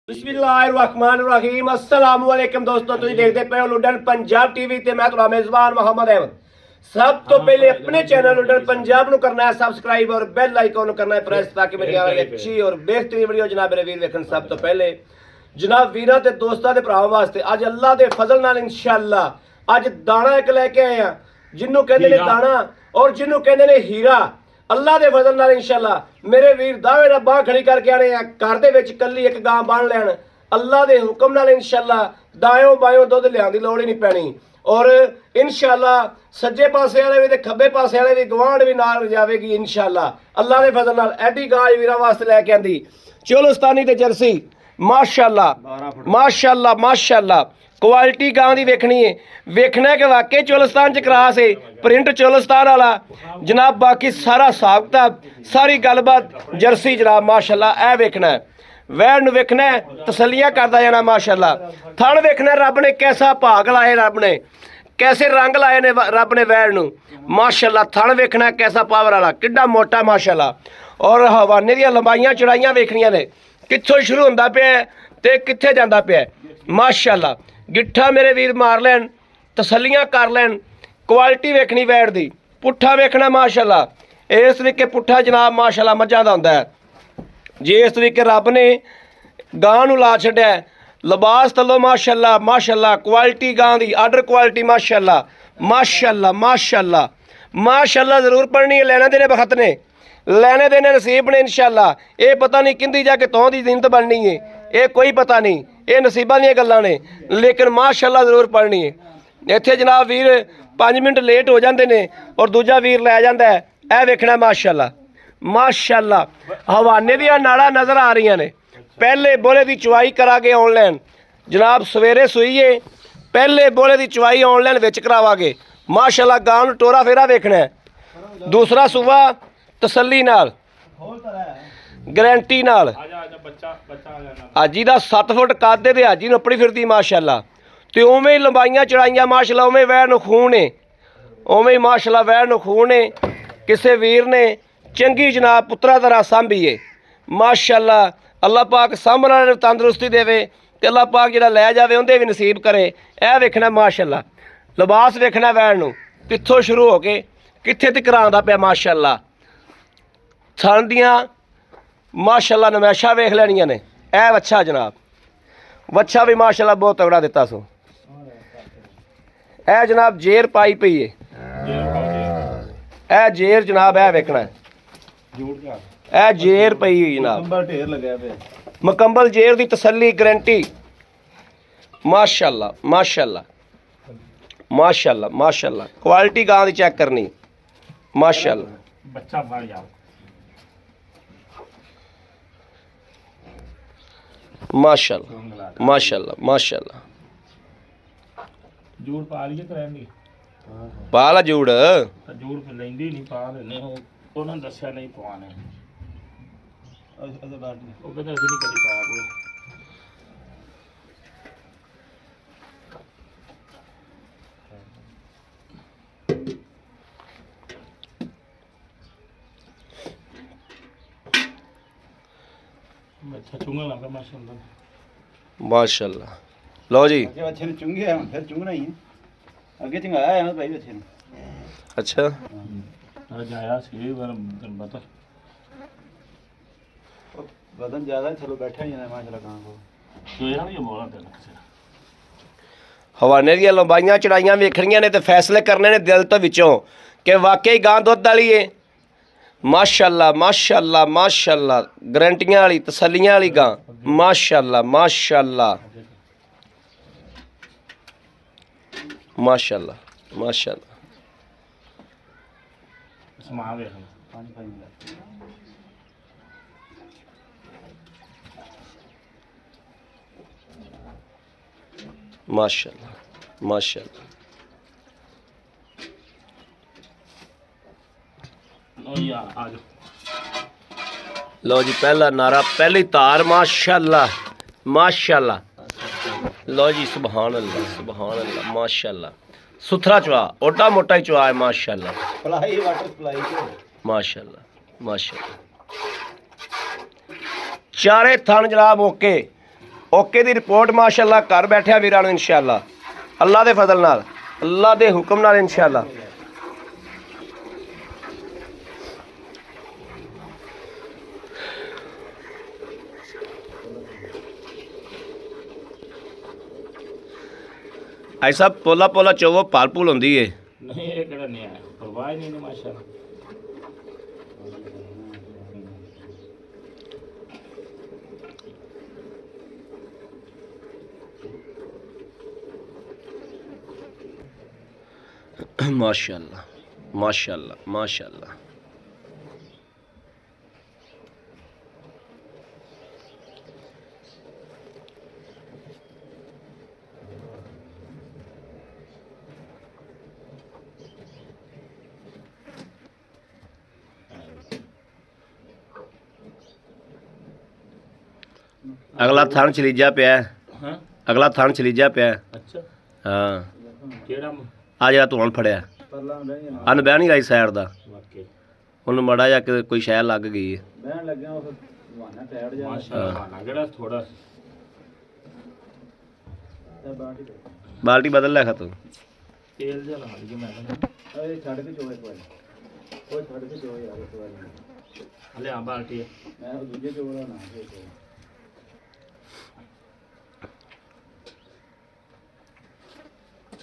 बिस्मिल्लाहिर्रहमानिर्रहीम अस्सलाम वालेकुम दोस्तों तुम देखते पे हो लुडन पंजाब टीवी ते मैं तुम्हारा मेजबान मोहम्मद अहमद। सब तो पहले अपने चैनल लुडन पंजाब नु करना है सब्सक्राइब और बेल आइकन करना है प्रेस ताकि मेरी अच्छी और बेहतरीन वीडियो जनाब मेरे वीर देखन। सब तो पहले जनाब वीरां ते दोस्तां दे भरावां वास्ते अज अल्लाह दे फजल नाल इंशाअल्लाह अज दाना एक लेके आए हैं जिन्नू कहंदे ने दाना और जिन्नू कहंदे ने हीरा। अल्लाह दे फजल नाल इंशाअल्लाह मेरे वीर दावे नाल बांह खड़ी करके आने हैं घर दे विच कल्ली एक गां बन लैण अल्लाह दे हुक्म नाल इंशाअल्लाह दायों बायों दुध लियाण दी लोड़ ही नहीं पैनी और इंशाअल्लाह सज्जे पासे वाले भी ते खब्बे पासे वाले भी गवांढ भी नाल जावेगी इंशाअल्लाह। अल्लाह दे फजल नाल एडी गां वीरां वास्ते लैके आंदी चोलस्तानी ते जर्सी माशाअल्लाह माशाअल्लाह माशाअल्लाह क्वालिटी गां दी वेखनी है वेखना है कि वाकई चोलस्तान च क्रास है प्रिंट चोलस्तान वाला जनाब। बाकी सारा हिसाब किताब सारी गलबात जर्सी जनाब माशाअल्लाह ए वेखना है वैर नूं वेखना है तसलियां करदा जाना माशाअल्लाह। थण वेखना रब ने कैसा भाग लाए रब ने कैसे रंग लाए ने रब ने वैर नूं माशाअल्लाह। थण वेखना है कैसा पावर वाला किड्डा मोटा माशाअल्लाह और हवाने दी लंबाइयां चौड़ाइयां वेखनियां ने कित्थों शुरू हुंदा पिया ते कित्थे जांदा पिया माशाअल्लाह। गिट्ठा मेरे वीर मार लैन तसलियां कर लैन क्वालिटी वेखनी वैर दी पुट्ठा वेखना माशाअल्लाह। इस तरीके पुट्ठा जनाब माशाअल्लाह मझां दा हुंदा है जे इस तरीके रब ने गां नूं ला छड्डिया लिबास तलो माशाअल्लाह माशाअल्लाह क्वालिटी गां दी आर्डर क्वालिटी माशाअल्लाह माशाअल्लाह माशाअल्लाह माशाअल्लाह जरूर पढ़नी है लैने देने बखत ने लैने देने नसीब ने इंशाअल्लाह। ये पता नहीं किंदी जाके तौं दी जिंद बननी है ये कोई पता नहीं ये नसीबां दी गल्लां ने लेकिन माशाअल्लाह जरूर पढ़नी है। इत्थे जनाब वीर 5 मिनट लेट हो जाते हैं और दूजा वीर लै जाता है यह वेखना माशाअल्लाह माशाअल्लाह। हवाने दियां नाड़ां नज़र आ रही ने पहले बोले की चुवाई करा के ऑनलाइन जनाब सवेरे सुईए पहले बोले की चुवाई ऑनलाइन विच करावांगे माशाअल्लाह। गां नूं टोरा फेरा वेखना है दूसरा सूबा तसल्ली नाल गारंटी नाल हाजी दा 7 फुट कद ते हाजी नूं अपनी फिरदी माशाअल्लाह ते उवें ही लंबाइयां चढ़ाइयां माशाअल्लाह उवें वैर नूं खून है उवें ही माशाअल्लाह वैर नूं खून है किसे वीर ने चंगी जनाब पुत्रा तरह सांभी है माशाअल्लाह। अल्लाह पाक सामने वाले नूं तंदुरुस्ती देवे ते अल्लाह पाक जिहड़ा लै जावे उहदे भी नसीब करे यह वेखना माशाअल्लाह। लिबास वेखना वैर नूं कित्थों शुरू हो के कित्थे तक आंदा पिया माशाअल्लाह। थण दियां माशाअल्लाह नमैशा वेख लैनियां ने ऐ वच्छा जनाब वच्छा भी माशाअल्लाह बहुत तगड़ा दिता सो ऐ जनाब जेर पाई पई है ऐ जेर जनाब ऐ वेखना ऐ जेर पई हुई जनाब मुकम्मल जेर दी तसल्ली गारंटी माशाअल्लाह माशाअल्लाह माशाअल्लाह माशाअल्लाह। क्वालिटी गां दी चेक करनी माशाअल्लाह बच्चा बाहर जाओ माशाअल्लाह माशाअल्लाह माशाअल्लाह। जूड़ पा लिए करेंगे पाला जूड़ जूड़ लेंदी नहीं पा देने उन्होंने दस्या नहीं पवाने वो कहते असं नहीं कभी पा दो अच्छा चुंगा लगा माशाअल्लाह माशाअल्लाह। लो जी अच्छे ने चुंगे हैं फिर चुंगना ही है आगे चंगाया है ना भाई अच्छे ने अच्छा अरे जाया सी बार बता वजन ज्यादा है चलो बैठा ही है माशाल्लाह कहां को तो यार ये बोला तेरे हवाने दी लंबाइयां चढ़ाइयां वेखणियां ने ते फैसले करने ने दिल तो विचों कि वाकई गां दुध वाली है माशाअल्लाह माशाअल्लाह माशाअल्लाह। गारंटियां वाली तसल्लियां वाली गां माशाअल्लाह माशाअल्लाह माशाअल्लाह माशाअल्लाह। समा वे माशाअल्लाह माशाअल्लाह। लो जी पहला नारा पहली तार माशाअल्लाह माशाअल्लाह। लो जी सुभान अल्लाह माशाअल्लाह। सुथरा चुआ ओटा मोटा ही चुआ है माशाअल्लाह माशाअल्लाह माशाअल्लाह। चारे थन जनाब ओके ਓਕੇ ਦੀ ਰਿਪੋਰਟ ਮਾਸ਼ਾਅੱਲਾ ਘਰ ਬੈਠਿਆ ਵੀਰਾਂ ਨੂੰ ਇਨਸ਼ਾਅੱਲਾ ਅੱਲਾ ਦੇ ਫਜ਼ਲ ਨਾਲ ਅੱਲਾ ਦੇ ਹੁਕਮ ਨਾਲ ਇਨਸ਼ਾਅੱਲਾ। ऐसा पोला पोला चोवो पाल पूल होंदी है नहीं ये किहड़ा नहीं आया परवाह ही नहीं माशाल्लाह। माशाअल्लाह माशाअल्लाह माशाअल्लाह। अगला थान चलीजा पिया हाँ अगला थान चलीजा पिया अच्छा हाँ केड़ा आ जरा तू हूँ फड़िया ਪਰਲਾ ਨਹੀਂ ਨਾ अन बह नहीं रही साइड का वाकई ਉਹਨੂੰ ਮੜਾ ਜਾ ਕੇ ਕੋਈ ਸ਼ੈ ਲੱਗ ਗਈ ਹੈ ਬਹਿਣ ਲੱਗਿਆ ਉਹ ਵਾਨਾ ਟੈੜ ਜਾ माशाल्लाह ना केड़ा थोड़ा ਤੇ ਬਾਟੀ ਦੇ ਬਾਲਟੀ ਬਦਲ ਲੈ ਖਾ ਤੂੰ तेल जला दी मैं ਓਏ ਛੱਡ ਕੇ ਚੋਏ ਕੋਈ ਕੋਈ ਛੱਡ ਕੇ ਚੋਏ ਯਾਰ ਇਸ ਵਾਰੀ ले आ बाल्टी ਮੈਂ ਉਹ ਦੂਜੇ ਚੋਲਾ ਨਾ ਦੇ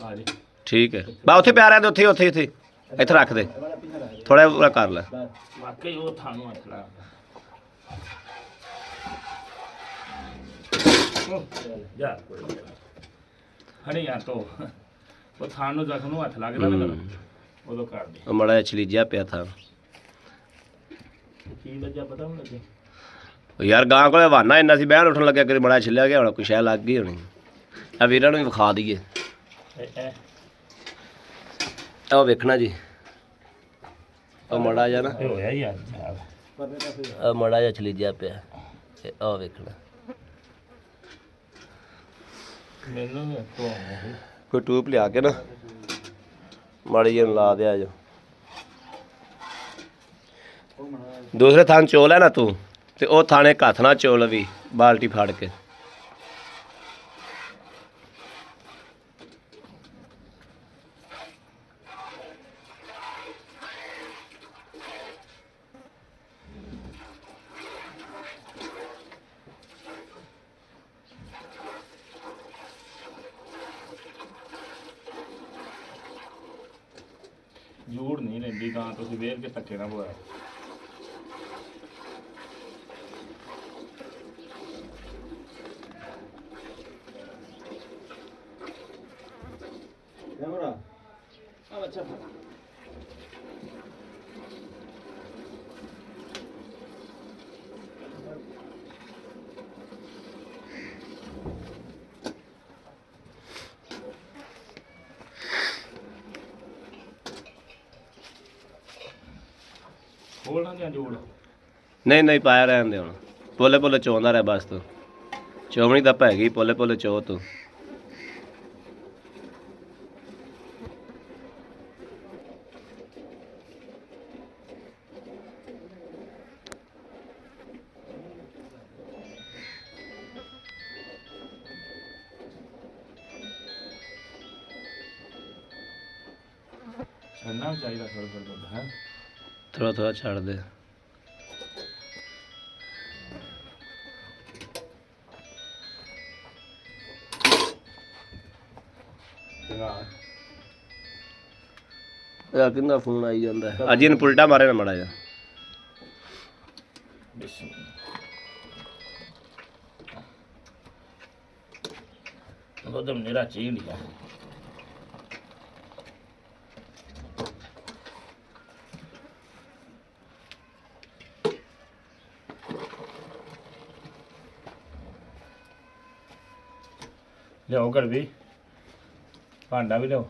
आ जी ਠੀਕ ਹੈ ਬਾ ਉੱਥੇ ਪਿਆ ਰਹਿੰਦੇ ਉੱਥੇ ਉੱਥੇ ਇੱਥੇ ਇੱਥੇ ਰੱਖ ਦੇ ਵਾਲਾ ਪਿੱਛੇ ਰੱਖ ਥੋੜਾ ਪੂਰਾ ਕਰ ਲੈ ਬਸ वाकई वो थानू हथ ला जा कोई हने यार तो वो थानू जखनू हथ लगदा ना उदो कर दे ਉਹ ਮੜਾ ਚਲੀਜਿਆ ਪਿਆ ਥਾ की वजह पता नहीं लगे ਉਹ ਯਾਰ ਗਾਂ ਕੋਲੇ ਵਾਨਾ ਇੰਨਾ ਸੀ ਬਹਿਣ ਉੱਠਣ ਲੱਗਿਆ ਕਿ ਮੜਾ ਛਿੱਲਿਆ ਗਿਆ ਹੁਣ ਕੋਈ ਸ਼ੈ ਲੱਗ ਗਈ ਹੋਣੀ ਆ ਵੀਰਾਂ ਨੂੰ ਵੀ ਵਿਖਾ ਦਈਏ ए ਉਹ ਵੇਖਣਾ ਜੀ ਉਹ ਮੜਾ ਜਾ ਨਾ होया यार साहब ਪਰਲੇ ਪਾਸੇ ਆ ਮੜਾ ਜਾ ਚਲੀਜਿਆ ਪਿਆ ਤੇ ਉਹ ਵੇਖਣਾ मैनू तो ਕੋਈ ਟੂਬ ਲਿਆ ਕੇ ਨਾ ਮਾੜੀ ਜਿਹੀ ਨੂੰ ਲਾ ਦਿਆ ਜੋ ਉਹ ਮਣਾ ਦੂਸਰੇ ਥਾਂ ਚੋਲ ਹੈ ਨਾ ਤੂੰ ਤੇ ਉਹ ਥਾਣੇ ਹੱਥ ਨਾਲ ਚੋਲ ਵੀ ਬਾਲਟੀ ਫੜ ਕੇ ਜੂੜ ਨਹੀਂ ਲੈਂਦੀ ਗਾਂ ਤੁਸੀਂ ਵੇਖ ਕੇ ਧੱਕੇ ਨਾ ਪਵਾਇਆ ਕੈਮਰਾ ਆ ਬੱਚਾ ਖੋਲਣਾ ਜਾਂ ਜੂੜ ਨਹੀਂ ਨਹੀਂ ਪਾਇਆ ਰਹਿਣ ਦੇ ਹੁਣ ਪੋਲੇ ਪੋਲੇ ਚੋਂਦਾ ਰਹਿ ਬਸ ਤੂੰ ਚੋਵਣੀ ਤਾਂ ਪੈ ਗਈ ਪੋਲੇ ਪੋਲੇ ਚੋ ਤੂੰ ਛੱਡਣਾ ਚਾਹੀਦਾ ਥੋੜਾ ਥੋੜਾ ਦੁੱਧ ਹੈ ਥੋੜਾ ਥੋੜਾ ਛੱਡ ਦੇ ਚੰਗਾ ਇਹ ਕਿੰਨਾ ਫੋਨ ਆਈ ਜਾਂਦਾ ਹੈ। ਅੱਜ ਇਹਨੂੰ ਪੁਲਟਾ ਮਾਰੇ ਨਾ ਮੜਾ ਜਾ ਦੁੱਧ ਮੇਰਾ ਚੀਨ ਲਿਆ ਲਿਆਓ ਕਰ ਵੀ ਭਾਂਡਾ ਵੀ ਲਿਆਓ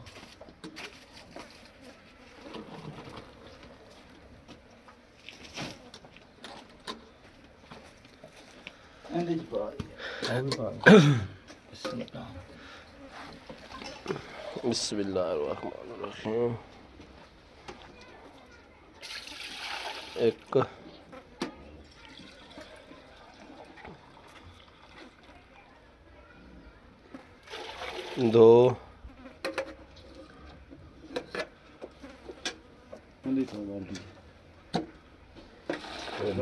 ਇਹਦੇ ਚ ਪਾ ਬਿਸਮਿਲ੍ਲਾਹਿਰਰਹਿਮਾਨਿਰਰਹੀਮ ਇੱਕ 2 ਉਹਦੀ ਤੋਂ ਬਾਲਟੀ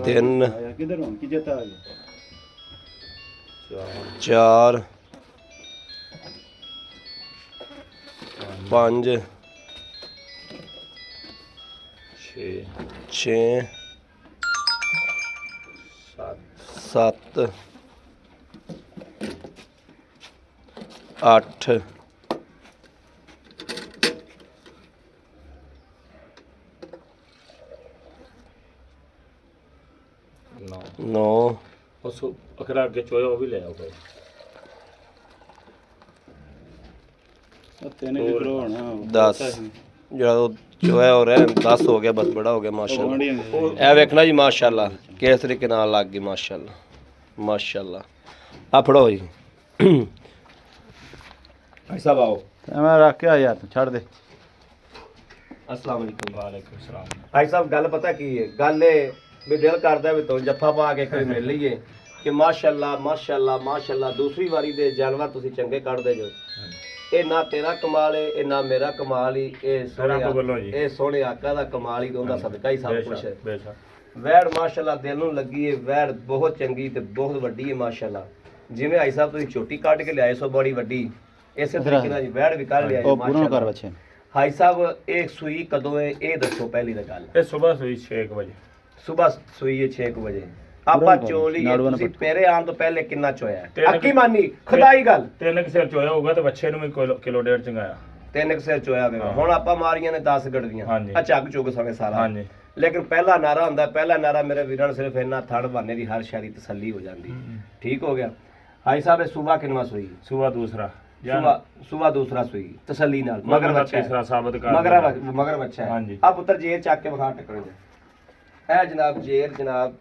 3 ਆਇਆ ਕਿਧਰ ਹੁਣ ਕੀ ਜਤਾ ਆ ਗਿਆ 4 5 6 6 7 7 8 9 9 ਉਸ ਅਖਰਾ ਅੱਗੇ ਚੋਇਆ ਉਹ ਵੀ ਲੈ ਆਓ ਭਾਈ ਉਹ 3 ਕਿਲੋ ਹੋਣਾ 10 ਜਦੋਂ ਚੋਇਆ ਹੋ ਰਿਹਾ 10 ਹੋ ਗਿਆ ਬਸ ਬੜਾ ਹੋ ਗਿਆ ਮਾਸ਼ਾਅੱਲਾ ਗਵਾਂਢੀਆਂ ਦੇ ਇਹ ਵੇਖਣਾ ਜੀ ਮਾਸ਼ਾਅੱਲਾ ਕਿਸ ਤਰੀਕੇ ਨਾਲ ਲੱਗ ਗਈ ਮਾਸ਼ਾਅੱਲਾ ਮਾਸ਼ਾਅੱਲਾ ਆ ਫੜੋ ਜੀ ਭਾਈ ਸਾਹਿਬ ਆਓ ਮੈਂ ਰੱਖਿਆ ਯਾਰ ਤੂੰ ਛੱਡ ਦੇ अस्सलाम वालेकुम ਵਾਲੇਕੁਮ ਸਲਾਮ भाई साहब गल पता की है गल भी दिल करता भी तो जफ्फा पा के कोई मिल लीए कि माशाअल्लाह माशाअल्लाह माशाअल्लाह दूसरी वारी दे जानवर तुसी चंगे कढदे जो ਇਹ ਨਾ ਤੇਰਾ ਕਮਾਲ ਹੈ ਇਹ ਨਾ ਮੇਰਾ ਕਮਾਲ ਹੀ ਇਹ ਸੋਹਣੇ ਆਕਾ ਦਾ ਕਮਾਲ ਹੀ ਉਹਦਾ ਸਦਕਾ ਹੀ ਸਭ ਕੁਝ ਹੈ ਬੇਸ਼ੱਕ ਵੈੜ ਮਾਸ਼ਾਅੱਲਾ ਦਿਲ ਨੂੰ ਲੱਗੀ ਹੈ ਵੈੜ ਬਹੁਤ ਚੰਗੀ ਤੇ ਬਹੁਤ ਵੱਡੀ ਹੈ ਮਾਸ਼ਾਅੱਲਾ ਜਿਵੇਂ ਭਾਈ ਸਾਹਿਬ ਤੁਸੀਂ ਛੋਟੀ ਕੱਢ ਕੇ ਲਿਆਏ ਸੋ ਬੜੀ ਵੱਡੀ ਇਸੇ ਤਰੀਕੇ ਨਾਲ ਜੀ ਵੈੜ ਵੀ ਕੱਢ ਲਿਆਏ ਉਹ ਪੂਰਾ ਕਰ ਮਾਸ਼ਾਅੱਲਾ ਬੱਚੇ ਭਾਈ ਸਾਹਿਬ ਇਹ ਸੂਈ ਕਦੋਂ ਹੈ ਇਹ ਦੱਸੋ ਪਹਿਲੀ ਦਾ ਗੱਲ ਇਹ ਸਵੇਰ ਸੂਈ 6 ਵਜੇ ਸਵੇਰ ਸੂਈ ਹੈ 6 ਵਜੇ ਆਪਾਂ ਚੋਲੀ ਤੁਸੀਂ ਪਹਿਰੇ ਆਉਣ ਤੋਂ ਪਹਿਲੇ ਕਿੰਨਾ ਚੋਇਆ ਅੱਕੀ ਮਾਨੀ ਖੁਦਾਈ ਗੱਲ 3 ਸਿਰ ਚੋਇਆ ਹੋਊਗਾ ਤੇ ਬੱਚੇ ਨੂੰ ਵੀ ਕਿਲੋ ਡੇਢ ਚੰਗਾਇਆ 3 ਸਿਰ ਚੋਇਆ ਹੋਵੇਗਾ ਹੁਣ ਆਪਾਂ ਮਾਰੀਆਂ ਨੇ 10 ਗੜਦੀਆਂ ਆ ਝੱਗ ਚੁੱਗ ਸਮੇਂ ਸਾਰਾ ਹਾਂਜੀ ਲੇਕਿਨ ਪਹਿਲਾ ਨਾਰਾ ਹੁੰਦਾ ਪਹਿਲਾ ਨਾਰਾ ਮੇਰੇ ਵੀਰਾਂ ਨੂੰ ਸਿਰਫ ਇੰਨਾ ਥੜ ਬਾਨੇ ਦੀ ਹਰ ਸ਼ਾਰੀ ਤਸੱਲੀ ਹੋ ਜਾਂਦੀ ਠੀਕ ਹੋ ਗਿਆ ਹਾਈ ਸਾਹਿਬ ਇਹ ਸੂਬਾ ਕਿੰਨਾ ਸੂਈ ਸੂਬਾ ਦੂਸਰਾ ਸੂਬਾ ਦੂਸਰਾ ਸੂਈ ਤਸੱਲੀ ਨਾਲ ਮਗਰ ਬੱਚਾ ਤੀਸਰਾ ਸਾਬਤ ਕਰ ਮਗਰ ਬੱਚਾ ਹੈ ਹਾਂਜੀ ਆ ਪੁੱਤਰ ਜੇਰ ਚੱਕ ਕੇ ਵਿਖਾ ਟੱਕਰੇ ਇਹ ਜਨਾਬ ਜੇਰ ਜਨਾਬ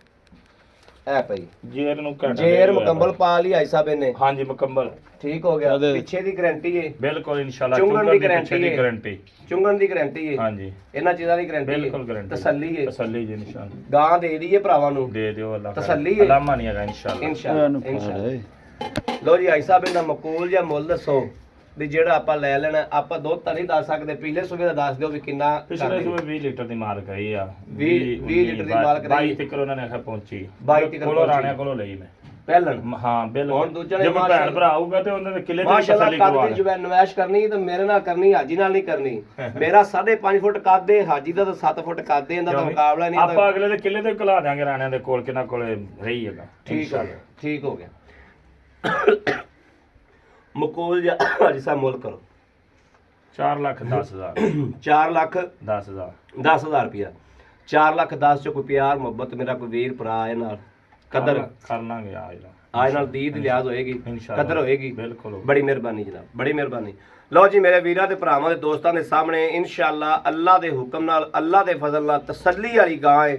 ਇਹ ਪਈ ਜੇਰ ਨੂੰ ਕੱਟ ਜੇਰ ਮੁਕੰਮਲ ਪਾ ਲਈ ਭਾਈ ਸਾਹਿਬ ਇਹਨੇ ਹਾਂਜੀ ਮੁਕੰਮਲ ਠੀਕ ਹੋ ਗਿਆ ਪਿੱਛੇ ਦੀ ਗਾਰੰਟੀ ਹੈ ਬਿਲਕੁਲ ਇਨਸ਼ਾਅੱਲਾ ਚੁੰਗਣ ਦੀ ਗਾਰੰਟੀ ਚੁੰਗਣ ਦੀ ਗਾਰੰਟੀ ਹੈ ਹਾਂਜੀ ਇਹਨਾਂ ਚੀਜ਼ਾਂ ਦੀ ਗਾਰੰਟੀ ਬਿਲਕੁਲ ਗਾਰੰਟੀ ਤਸੱਲੀ ਹੈ ਤਸੱਲੀ ਜੀ ਇਨਸ਼ਾਅੱਲਾ ਗਾਂ ਦੇ ਦਈਏ ਭਰਾਵਾਂ ਨੂੰ ਦੇ ਦਿਓ ਅੱਲਾਹ ਤਸੱਲੀ ਹੈ ਅਲਾਮਾ ਨਹੀਂ ਹੈਗਾ ਇਨਸ਼ਾਅੱਲਾ ਇਨਸ਼ਾਅੱਲਾ ਲੋ ਜੀ ਭਾਈ ਸਾਹਿਬ ਇਹਦਾ ਮਕੂਲ ਜਾਂ ਮੁੱਲ ਦੱਸੋ ਵੀ ਜਿਹੜਾ ਆਪਾਂ ਲੈ ਲੈਣਾ ਆਪਾਂ ਦੁੱਧ ਤਾਂ ਨਹੀਂ ਦੱਸ ਸਕਦੇ ਪਿਛਲੇ ਸੂਬੇ ਦਾ ਦੱਸ ਦਿਓ ਵੀ ਕਿੰਨਾ ਪਿਛਲੇ ਸੂਬੇ 20 ਲੀਟਰ ਦੀ ਮਾਲਕ ਆਈ ਆ 20 ਲੀਟਰ ਦੀ ਮਾਲਕ ਰਹੀ 22 ਤੱਕ ਉਹਨਾਂ ਨੇ ਆਖਿਆ ਪਹੁੰਚੀ 22 ਤੱਕ ਕੋਲੋਂ ਰਾਣਿਆਂ ਕੋਲੋਂ ਲਈ ਮੈਂ ਪਹਿਲਣ ਹਾਂ ਬਿਲਕੁਲ ਹੁਣ ਦੂਜਾ ਨੇ ਜੇ ਭੈਣ ਭਰਾ ਆਊਗਾ ਤੇ ਉਹਨਾਂ ਦੇ ਕਿਲੇ ਦੀ ਮਾਸ਼ਾਅੱਲਾ ਤਸੱਲੀ ਕਰਵਾ ਕੱਦ ਦੀ ਜਵੈ ਨਵੈਸ਼ ਕਰਨੀ ਤਾਂ ਮੇਰੇ ਨਾਲ ਕਰਨੀ ਹਾਜੀ ਨਾਲ ਨਹੀਂ ਕਰਨੀ ਮੇਰਾ 5.5 ਫੁੱਟ ਕੱਦ ਹੈ ਹਾਜੀ ਦਾ ਤਾਂ 7 ਫੁੱਟ ਕੱਦ ਹੈ ਇਹਦਾ ਤਾਂ ਮੁਕਾਬਲਾ ਨਹੀਂ ਆਪਾਂ ਅਗਲੇ ਦੇ ਕਿਲੇ ਤੇ ਘਲਾ ਦਾਂਗੇ ਰਾਣਿਆਂ ਦੇ ਕੋਲ ਕਿਨਾਂ ਕੋਲੇ ਰਹੀ ਹੈਗਾ ਠੀਕ ਹੋ ਗਿਆ ਮਕੂਲ ਜਾਂ ਹਾਜੀ ਸਾਹਿਬ ਮੁੱਲ ਕਰੋ 4,10,000 4 ਲੱਖ 10,000 10,000 ਰੁਪਇਆ 4 ਲੱਖ 10 ਚ ਕੋਈ ਪਿਆਰ ਮੁਹੱਬਤ ਮੇਰਾ ਕੋਈ ਵੀਰ ਭਰਾ ਹੈ ਨਾਲ ਕਦਰ ਕਰ ਲਾਂਗੇ ਆਜ ਨਾਲ ਦੀਦ ਲਿਆਜ਼ ਹੋਏਗੀ ਕਦਰ ਹੋਏਗੀ ਬਿਲਕੁਲ ਬੜੀ ਮਿਹਰਬਾਨੀ ਜਨਾਬ ਬੜੀ ਮਿਹਰਬਾਨੀ ਲਓ ਜੀ ਮੇਰੇ ਵੀਰਾਂ ਤੇ ਭਰਾਵਾਂ ਦੇ ਦੋਸਤਾਂ ਦੇ ਸਾਹਮਣੇ ਇਨਸ਼ਾਅੱਲਾ ਅੱਲਾਹ ਦੇ ਹੁਕਮ ਨਾਲ ਅੱਲਾਹ ਦੇ ਫਜ਼ਲ ਨਾਲ ਤਸੱਲੀ ਵਾਲੀ ਗਾਂ ਹੈ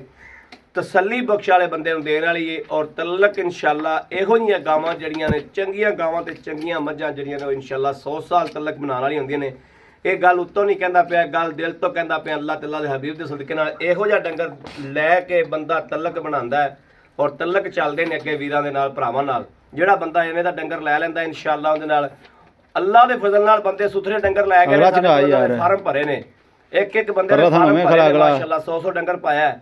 ਤਸੱਲੀ ਬਖਸ਼ ਵਾਲੇ ਬੰਦੇ ਨੂੰ ਦੇਣ ਵਾਲੀ ਹੈ ਔਰ ਤਲਕ ਇਨਸ਼ਾਅੱਲਾ ਇਹੋ ਜਿਹੀਆਂ ਗਾਵਾਂ ਜਿਹੜੀਆਂ ਨੇ ਚੰਗੀਆਂ ਗਾਵਾਂ ਤੇ ਚੰਗੀਆਂ ਮੱਝਾਂ ਜਿਹੜੀਆਂ ਨੇ ਇਨਸ਼ਾਅੱਲਾ 100 ਸਾਲ ਤਲਕ ਬਣਾਉਣ ਵਾਲੀਆਂ ਹੁੰਦੀਆਂ ਨੇ ਇਹ ਗੱਲ ਉੱਤੋਂ ਨਹੀਂ ਕਹਿੰਦਾ ਪਿਆ ਗੱਲ ਦਿਲ ਤੋਂ ਕਹਿੰਦਾ ਪਿਆ ਅੱਲਾਹ ਤਾਲਾ ਦੇ ਹਬੀਬ ਦੇ ਸਦਕੇ ਨਾਲ ਇਹੋ ਜਿਹਾ ਡੰਗਰ ਲੈ ਕੇ ਬੰਦਾ ਤਲਕ ਬਣਾਉਂਦਾ ਹੈ ਔਰ ਤਲਕ ਚੱਲਦੇ ਨੇ ਅੱਗੇ ਵੀਰਾਂ ਦੇ ਨਾਲ ਭਰਾਵਾਂ ਨਾਲ ਜਿਹੜਾ ਬੰਦਾ ਐਵੇਂ ਦਾ ਡੰਗਰ ਲੈ ਲੈਂਦਾ ਇਨਸ਼ਾਅੱਲਾ ਉਹਦੇ ਨਾਲ ਅੱਲਾਹ ਦੇ ਫਜ਼ਲ ਨਾਲ ਬੰਦੇ ਸੁਥਰੇ ਡੰਗਰ ਲੈ ਕੇ ਫਾਰਮ ਭਰੇ ਨੇ ਇੱਕ ਬੰਦੇ ਨੇ ਫਾਰਮ ਭਰੇ ਨੇ ਮਾਸ਼ਾਅੱਲਾ 100 ਡੰਗਰ ਪਾਇਆ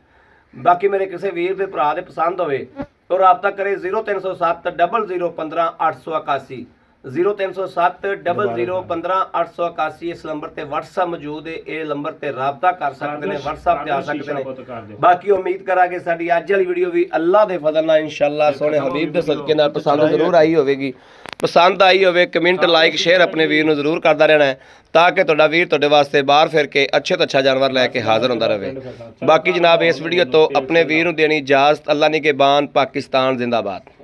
ਬਾਕੀ ਮੇਰੇ ਕਿਸੇ ਵੀਰ ਦੇ ਭਰਾ ਦੇ ਪਸੰਦ ਹੋਵੇ ਤਾਂ ਰਾਬਤਾ ਕਰੇ 0307 0015 881 0307 0015 881 ਇਸ ਨੰਬਰ ਤੇ WhatsApp ਮੌਜੂਦ ਹੈ ਇਹ ਨੰਬਰ ਤੇ ਰਾਬਤਾ ਕਰ ਸਕਦੇ ਨੇ WhatsApp ਤੇ ਆ ਸਕਦੇ ਨੇ ਬਾਕੀ ਉਮੀਦ ਕਰਾਂਗੇ ਸਾਡੀ ਅੱਜ ਵਾਲੀ ਵੀਡੀਓ ਵੀ ਅੱਲਾਹ ਦੇ ਫਜ਼ਲ ਨਾਲ ਇਨਸ਼ਾਅੱਲਾ ਸੋਹਣੇ ਹਬੀਬ ਦੇ ਸਦਕੇ ਨਾਲ ਪਸੰਦ ਜ਼ਰੂਰ ਆਈ ਹੋਵੇਗੀ ਪਸੰਦ ਆਈ ਹੋਵੇ ਕਮੈਂਟ ਲਾਈਕ ਸ਼ੇਅਰ ਆਪਣੇ ਵੀਰ ਨੂੰ ਜ਼ਰੂਰ ਕਰਦਾ ਰਹਿਣਾ ਹੈ ਤਾਂ ਕਿ ਤੁਹਾਡਾ ਵੀਰ ਤੁਹਾਡੇ ਵਾਸਤੇ ਬਾਹਰ ਫਿਰ ਕੇ ਅੱਛੇ ਤੋਂ ਅੱਛਾ ਜਾਨਵਰ ਲੈ ਕੇ ਹਾਜ਼ਰ ਹੁੰਦਾ ਰਹੇ ਬਾਕੀ ਜਨਾਬ ਇਸ ਵੀਡੀਓ ਤੋਂ ਆਪਣੇ ਵੀਰ ਨੂੰ ਦੇਣੀ ਇਜਾਜ਼ਤ ਅੱਲਾ ਨਿਗਹਿਬਾਨ ਪਾਕਿਸਤਾਨ ਜ਼ਿੰਦਾਬਾਦ